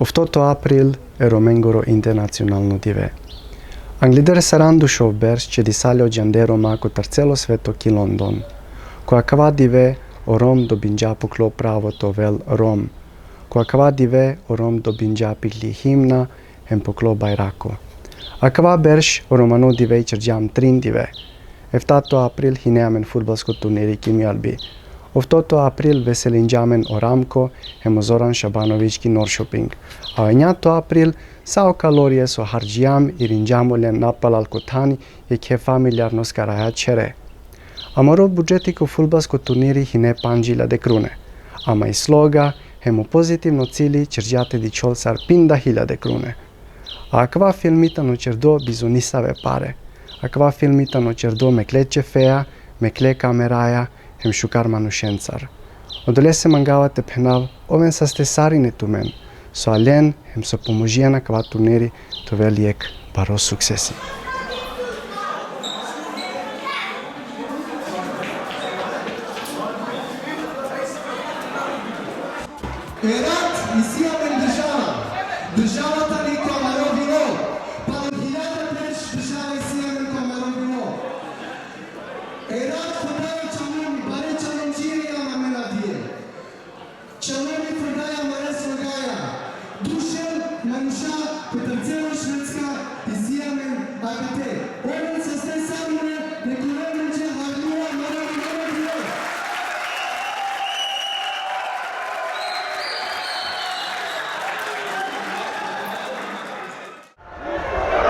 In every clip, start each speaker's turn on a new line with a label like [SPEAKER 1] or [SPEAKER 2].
[SPEAKER 1] В 8 април е Роменгоро интернационално диве. Англидер саранду шовберс че дисале джанде Рома ко тарцело свето ки Лондон. Ко акава диве о Ром до бинджа покло право то вел Ром. Ко акава диве о Ром до бинджа пикли химна ем покло байрако. Акава берш о Романо диве черджам трин диве. В 8 април хинеамен футболско турнири ки мјалби. В 8 април веселинджамен о Рамко емо Зоран Шабанович ки Норшопинг. А в 9 април сао калорие со харджиам и ринджамолен напал алкотани и ке фамилиарно скараја чере. Амаро буџети ко фудбалско турнири хине панџила де круне. Ама и слога емо позитивно цили черџате ди чолсар пинда хиляде круне. А аква филмита но чердо бизонисаве паре. Аква филмита но чердо меклече феа, мекле камераја, ем шукар манушенцар. Одолесе мангавате пенав, овен са стесарине тумен. Со ален, ем со поможија на кава турнери, това лиек баро суксеси.
[SPEAKER 2] Ерат и сијамен држава. Државата ни камаро било. Па од 1000 плеш држава и сијамен камаро било. Ерат фудаја чамуми, баре чаленџирија на менадие. Чамуми фудаја маре слогаја. Душен мануша петарцело шведска и сијамен агате. Овен са сте самуне неколемен че харлуа маре било.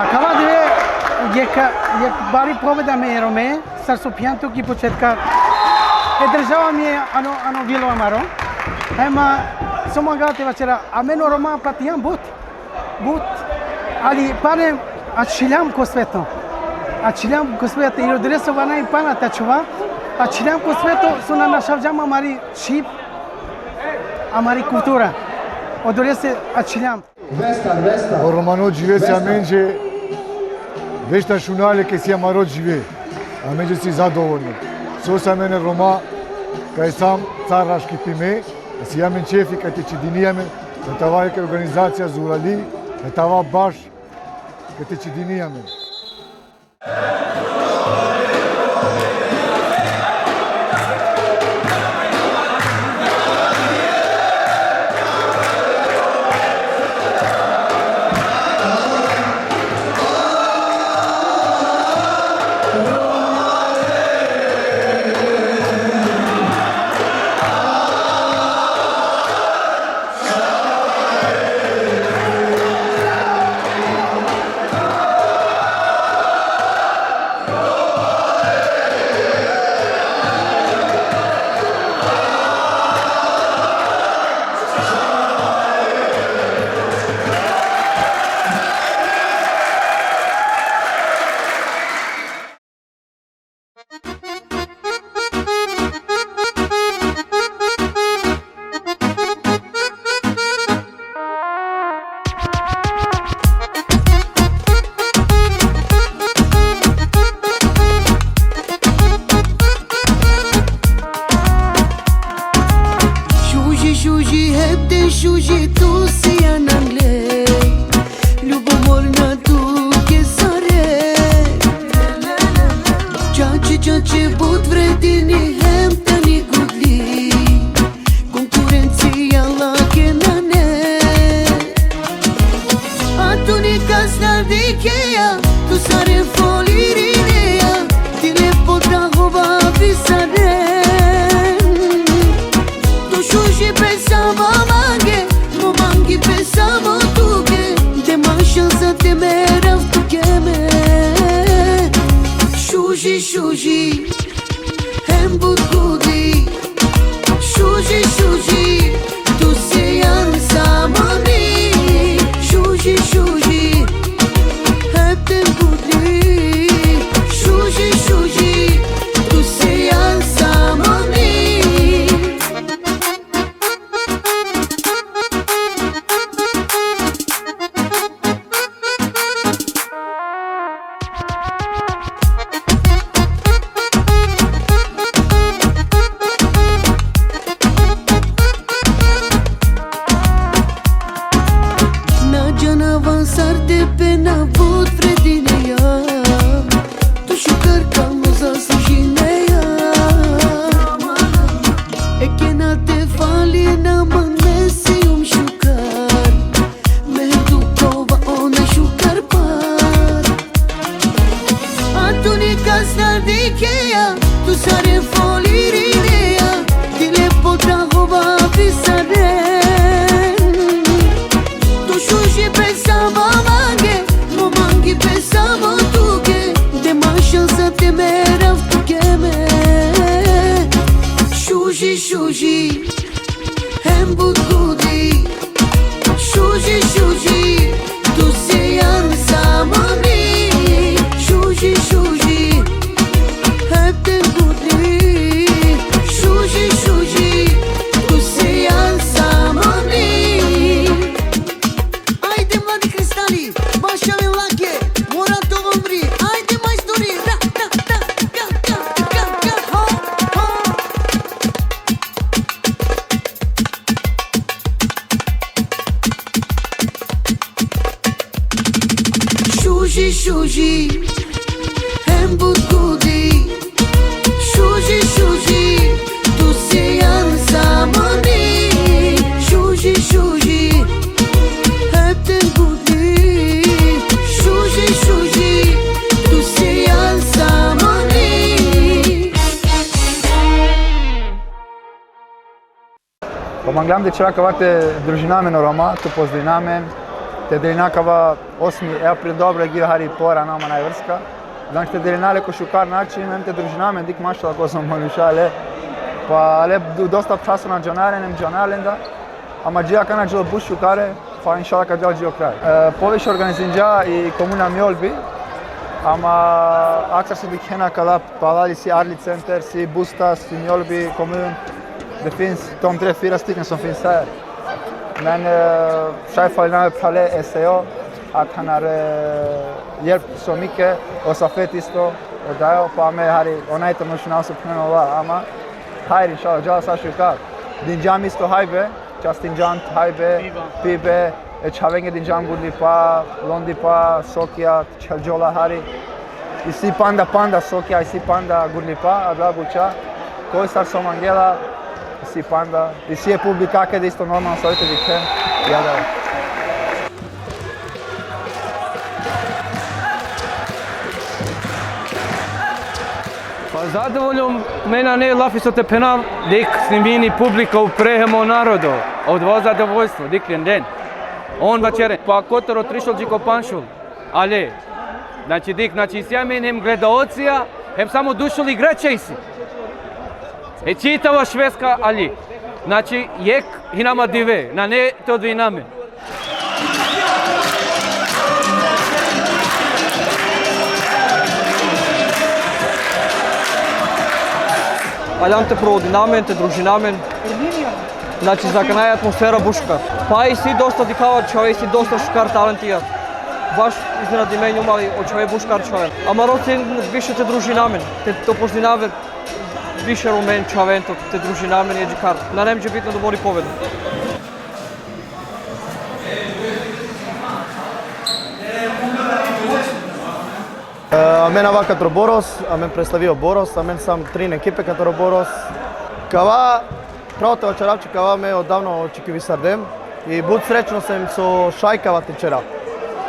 [SPEAKER 3] Acaba de je bari poveda me Rome, sar so pianto ki početka. Država mi je ano bilo amaro. Ema somo gate večera, a meno Roma platiam but. Ali pane ačiljam ko sveto. Ačiljam ko sveto i odreso vana i pana tačova. Ačiljam ko sveto su na našavđama mari šip, amari kultura. Odrese ačiljam.
[SPEAKER 4] O Romano žive se amenđe veșta șunale că si amaro žive. Amenđe si zadovoljni. So sa mene Roma kaj sam caraški pime, si amen čefi kaj te čidinijame, na tava je organizacija zurali, na tava baš kaj te čidinijame.
[SPEAKER 5] shuji hem budgudi shuji tu se yan samani shuji hep de gudi shuji tu se yan samani Ajde mladi kristali baša mi lake mora to umri ajde majstori ga ho Shuji hem budgudi Shuji tu se yan samani Shuji hep de gudi Shuji tu se yan samani
[SPEAKER 6] Помагам да човека вате дружинамен Рома, ту поздравинамен. Те делинакава 8 април добре ги хари пора нама најврска. Значи те делинале кошукар начин, мем те дружинамен дик машала ко сам манушале. Па але доста часо на джонален да. Ама джија кана джо бушукаре, па иншала ка джо джо крај. Повеќе организинџа и комуна Мјолби. Ама аксар се дикена кала палали си Arli Center, si Bustas, si Mjolby kommun. Det finns de 3-4 stycken som finns här. Men chefen Palais SEO att han har hjälpt så mycket och Safetisto och där på med här i och international subhanallah ama här inshallah jalla sashukar. Din jamisto haybe, Justin Jant haybe, pibe, chavenge din jam gudlipa, londipa, sokia, chaljola hari. Isi panda sokia, isi panda gudlipa, adla bucha. Koji sar somangela si panda, i si je publika kada isto normalno stojite dike, ja da.
[SPEAKER 7] Pa zadovoljom mena ne lafi so te penal, dik snimini publika uprehemo narodu, od vas zadovoljstvo, dik den. On večere, pa kotoro trišol džiko panšul, ale, znači dik, znači sjame hem gledaocija, hem samo dušul igrače si. E čitava Švedska ali, znači jek hinama dive, na ne to dviname.
[SPEAKER 8] Алям те проводинамен, те дружинамен. Значи за канај атмосфера бушкар. Па и си доста дикавар човек, си доста шукар талентијат. Баш изненади мене умали од човек бушкар човек. Ама роцен више те дружинамен, те то познаве više rumen čavento, te družinamen je džikar. Na nem će bitno da boli povedu.
[SPEAKER 9] Amen ава катро Борос, амен представио Борос, амен сам трин екипе катро Борос. Кава, правото очаравче кава ме одавно очекиви сардем и буд сречно сем со шајкава течера.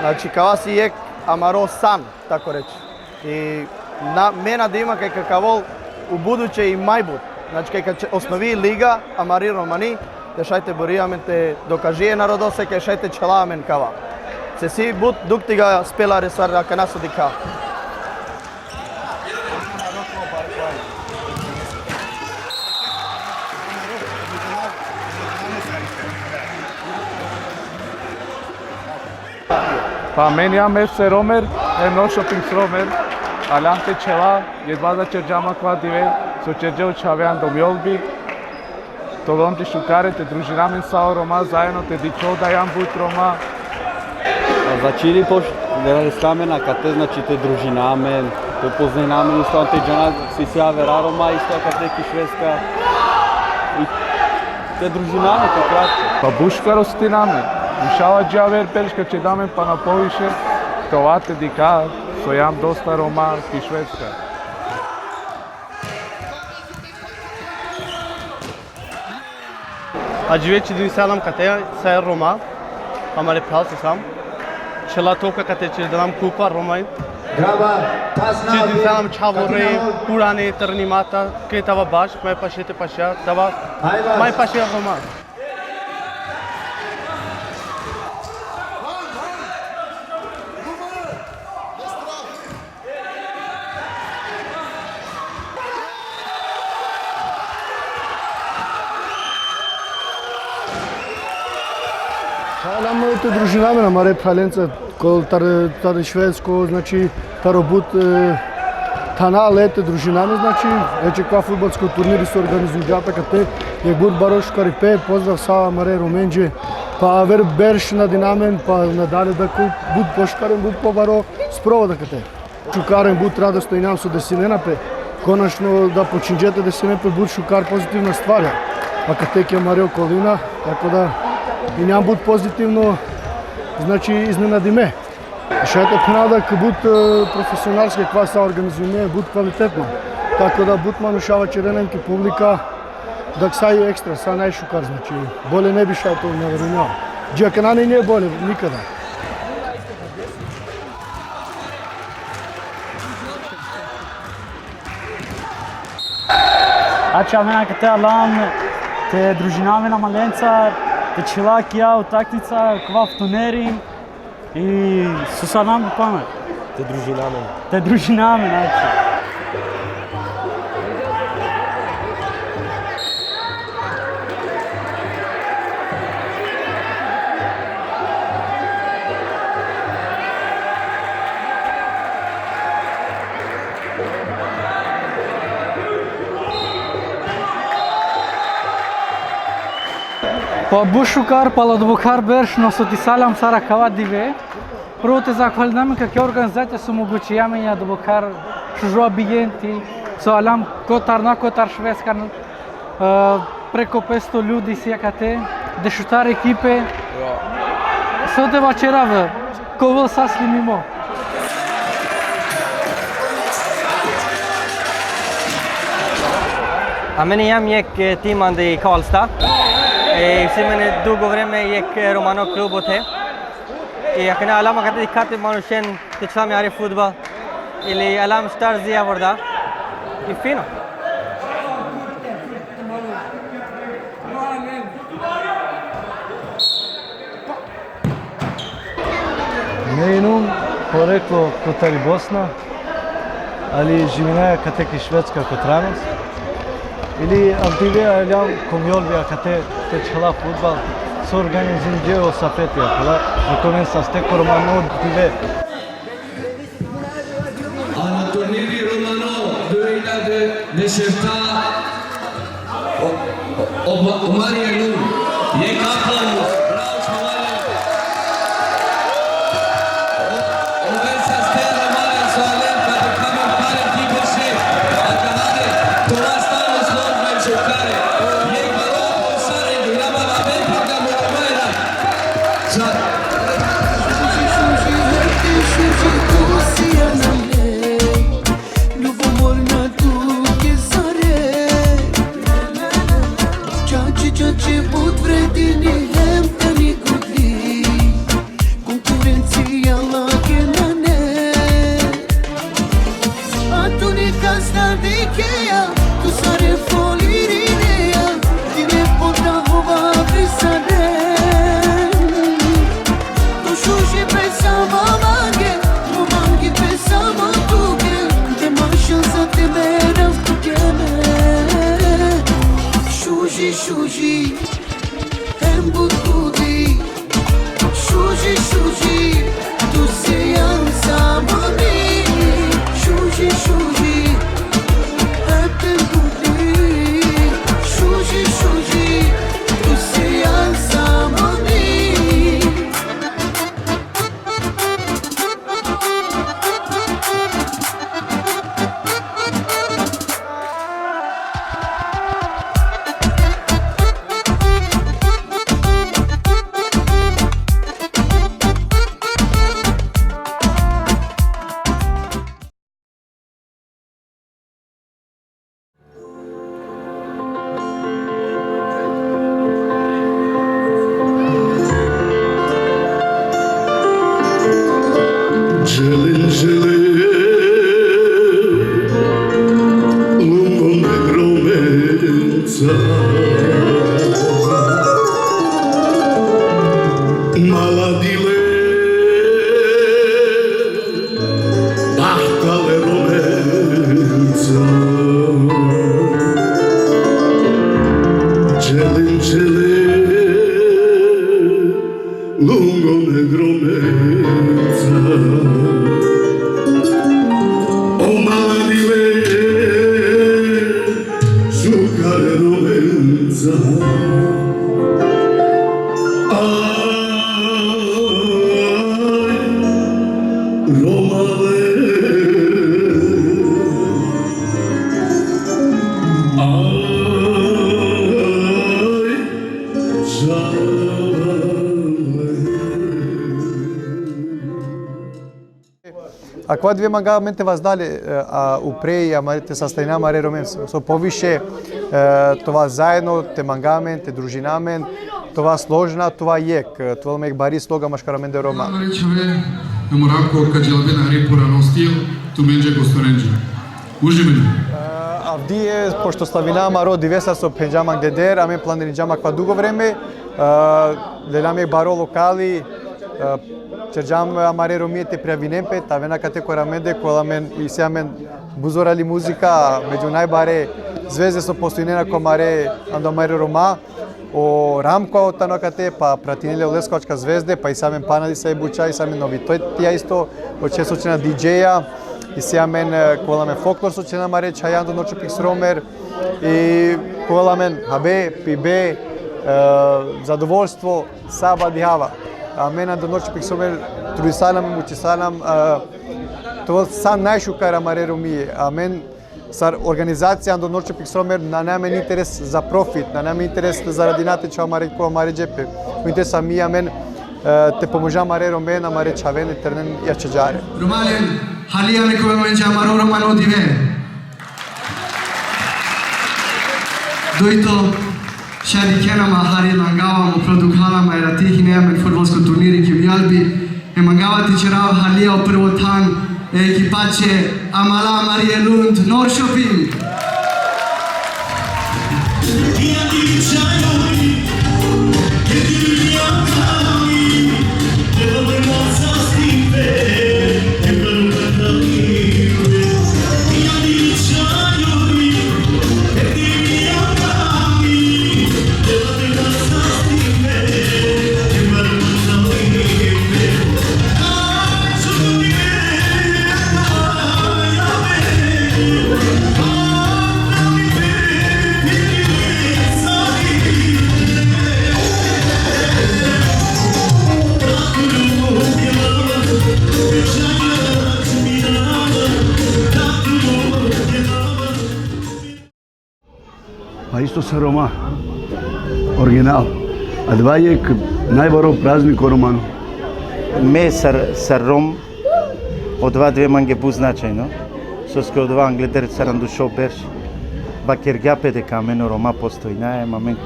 [SPEAKER 9] Значи кава си ек амаро сан, тако рече. И на мена да има кај какавол u buduće i majbut. Znači, kad osnovi liga, amari romani, te šajte borijamen, te dokažije narodose, ke šajte čelamen kava. Se si but duktiga spelare sar kanaso dika.
[SPEAKER 6] Pa meni am FC Romer, no shopping Romer. Alante ceva, jedva da cergeam qua dive, so cergeu Čavean do Mjolby. To lonti šukare, te družinamen sao Roma, zajedno te dičo da jam but Roma.
[SPEAKER 10] Začeli poš, da raskamen, a kate znači te družinamen, te poznamen, isto te džana, si se avera Roma, isto kate ki Švedska. I te družinamen, te kratko.
[SPEAKER 6] Pa buškarosti namen. Inšala džaver perška će damen pa na poviše, to vate dika. So jam dosta Roma i Švedska.
[SPEAKER 11] Acıveci duysalam kataya sayar Roma, हमारे पास sam. Çela toka kate çeldanam kupa Roma'yı. Çi duysalam çavore, purane ternimata, ke tava baş, mai paşete paşa, tava mai paşa Roma.
[SPEAKER 4] Nam te družinami na mare pralenca, ko tar Švedsko, znači tar obut tana lete družinami, znači veće kva futbolsko turniri se organizuju džapa kad te je bud baroš karipe, pozdrav sa mare Romenđe, pa ver berš na dinamen, pa nadalje da bud poškaren, bud povaro sprovoda kad te. Šukaren bud radosto i nam su da si ne nape, konačno da počinđete da si ne pe bud šukar pozitivna stvar, pa kad tek je mare okolina, tako da i njam bud pozitivno, znači iznenadi me. Še je penal, da bud profesionalske kva sa organizuje, bud kvalitetno. Tako da bud manušava čerenemke publika, da saj ekstra, sa najšukar, znači bolje ne bi šao to ne verujem. Džakanani nije bolje, nikada.
[SPEAKER 12] Ači amena că te alam, te družiname na malenca, te čilak ja u taktica, kva v tuneri i susa nam do pamet.
[SPEAKER 13] Te družiname.
[SPEAKER 12] Te družiname, znači.
[SPEAKER 3] Pa Bušukar, pa Ладвокар Берш, но со ти салям Сара Кава Диве. Prvo te zahvaljujem kako organizacija su mogući jamenja Ладвокар šužu abijenti, so alam kotar švedska preko 500 ljudi sjakate, dešutar ekipe. So te večeravă, covăl s-a slimimo.
[SPEAKER 8] A meni jam jek timan de Karlstad. Си мене дълго време ек Романо клубът е. И ако не алама къде дикате манушен, те члами аре футбол. Или алам штар зия ворда. И фино.
[SPEAKER 14] Не инум, порекло котари Босна, али живиная катеки шведска котранос. Или активе алям комьолвия кате te čela futbal s organizim djeo sa petija, na kojem sa steko Romano dive.
[SPEAKER 15] Ana turniri Romano döyle de neşefta o Marianu ye kaplan bravo çavale o versas te Romano soalen para kamen para tipo se acabade todas estamos los menchocare ye balo posare dinama la ben programa Romano
[SPEAKER 5] Shuji, hem butudi, shuji, tu se samani, shuji, hem butudi, shuji, tu se samani.
[SPEAKER 4] Acum dve mangamente vas dale u prej te sastajna mare romen so poviše това заедно те мангамен те дружинамен това сложна това ек това мек бари слога машкарамен де рома
[SPEAKER 13] Речеве морако каджелбе на репора ностил ту менџе гостаренџе уживен
[SPEAKER 4] Авдие пошто славина маро дивеса со пенџаман дедер аме планиринџама ква дуго време леламе баро локали Cergeam amare romie te preavinem pe avena cate coramende colamen isiamen buzorali muzica mediunai bare zveze so postoinena comare andomare roma o ramko tano cate pa pratinile oleskočka zvezde pa isamen panali sa buča isamen novitotia isto o ce sucena DJ-a isiamen colamen folklor sucena mare chayando noču pixromer i colamen habe pibe zadovoljstvo saba dihava Amena do noći piksomer truisalam mučisalam to sam najšukara marero mi amen sar organizacija do noći piksomer na namen interes za profit na namen interes zaradi nateča mare ko mare džepe interes mi amen te pomoža marero men mare čavene ternen jačeđare
[SPEAKER 2] Romalen halijane ko menja maro romano dive Doito Šarikena mahari langavamo produkhalama era tihinea fudbalsko turniri ki v Jalbi e mangavati čerav halija prvo tan ekipače Amala Marije Lund Norrköping.
[SPEAKER 16] Pa isto sa Roma, original. A dva je najvarov praznik o Romanu.
[SPEAKER 17] Me sa Rom od dve mange bu značajno. Soske od dva angleder sarandu šoberš. Va kergape de kameno Roma postojna, mamen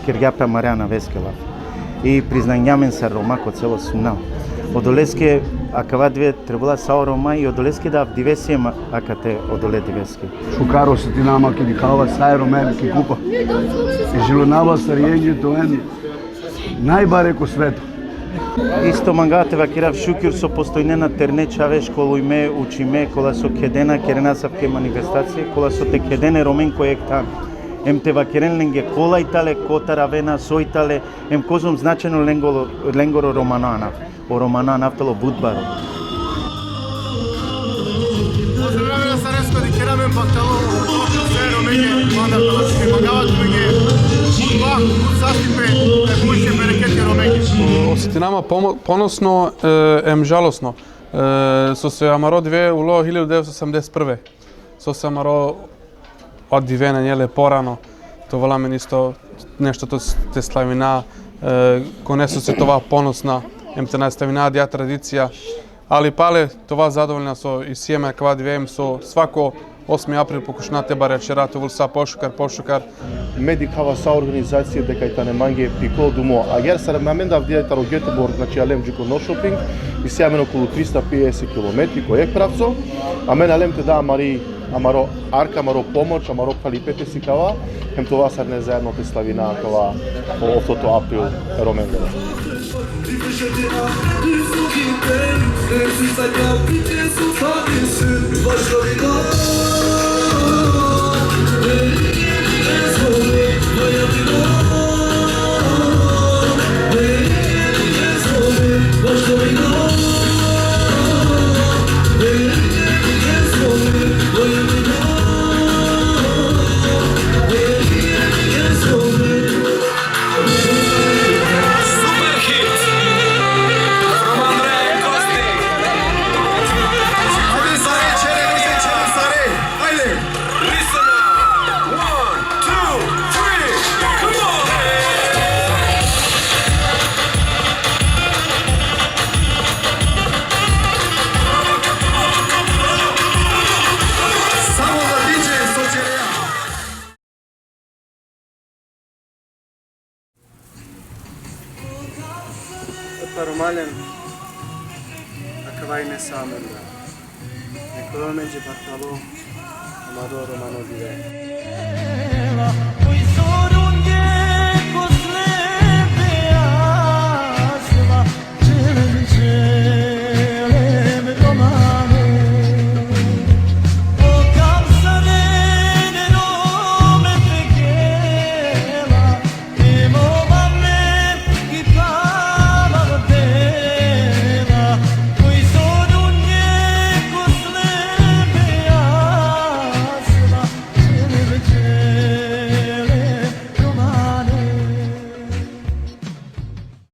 [SPEAKER 17] kergape Mariana Veskela. I priznanjamen sa Roma ko celo sunal. Odoleske acaba dve trebala sa Roma i odoleske da divesiem acate odole diveske.
[SPEAKER 16] Šukaro se ti nama ki dihava saj Romen ki kupa. I žilonava starijenje to en najbare ko svetu.
[SPEAKER 17] Isto mangate vakirav šukir so postojnena terne čave školu ime učime kola so kedena kerena savke manifestacije kola so te kedene Romen ko ektan. Em te vakiren lenge kola itale kota ravena so itale em kozom značajno lengoro romanana. O romana naftalo budbaro.
[SPEAKER 4] Pozdravljam na Sarajevsko di keramen baktalo sve Romenje mandatalačke magavatu menge budba, sastipe, buće bereketi Romenje.
[SPEAKER 18] Osjetinama ponosno, žalosno. So se amaro dve ulo 1981. So se amaro od divena njele porano. To volame isto nešto to te slavina. Konesu se tova ponosna. Te nastavina dja tradicija, ali pale това zadovoljna so i sjeme kva divem so svako 8. april pokušnate bare čerate vulsa pošukar.
[SPEAKER 19] Medikava sa organizacije дека и тане манге пико думо. Агер сар момент авдие таро Гетеборг, значи алем джуко Norrköping и сямен около 350 км кој е правцо. А мен алем те да амаро арка, амаро помоć, амаро квалипете си кава. Хем това сар не заедно те славина кава 8 април Роменгера.
[SPEAKER 1] Paromalen, acavai ne samenda. Economegi Bartalo, Amador Romano Dive.